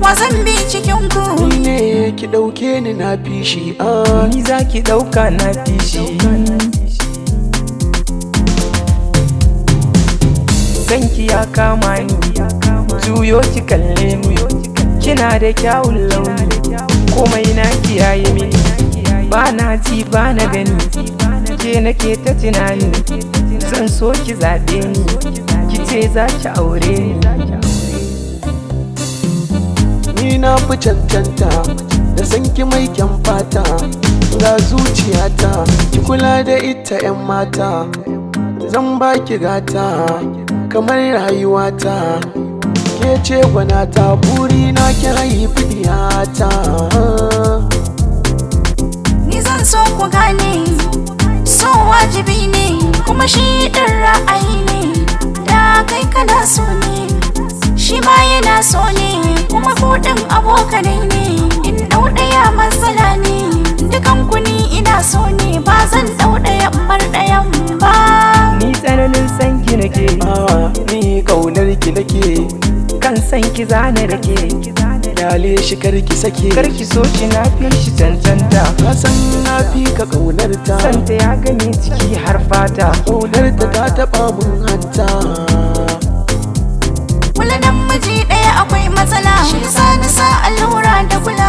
Wazan bi cikin ku. Ni ne ki ɗauke ni na fishi ni za ki ɗauka na fishi. Sanki ya kama ni, juyo ki kalle ni, kina da kyawun launi, komai na kiyaye mini. Ba na ji ba na gani, ke nake ta tunani, zan so ki zaɓe ni, ki ce za ki aure ni. Ni na fi cancanta da sanki mai kyan fata, ga zuciyata ki kula da ita 'yan mata. Zan baki gata kamar rayuwata, ke ce gwanata, burina ki haifi diyata. Ni zan so ku gane, so wajibi ne kuma shi ɗin ra'ayi ne. Da kai kana so ne, shi ma yana so ne, kuma kuɗin abokanai ne. In ɗau ɗaya matsala ne, dukan ku ni ina so ne, ba zan ɗau ɗaya bar ɗayan ba. Ni tsananin sanki nake, Ni kaunar ki nake, kan sanki zane rake. dale shi karki sake, Karki so ki na fi shi cancanta, ka san na fi ka kaunar ta. santa ya game ciki har fata. Kaunar ta taɓa mun hanta. Kula dan miji ɗaya akwai matsala, shi yasa na sa allura da kula.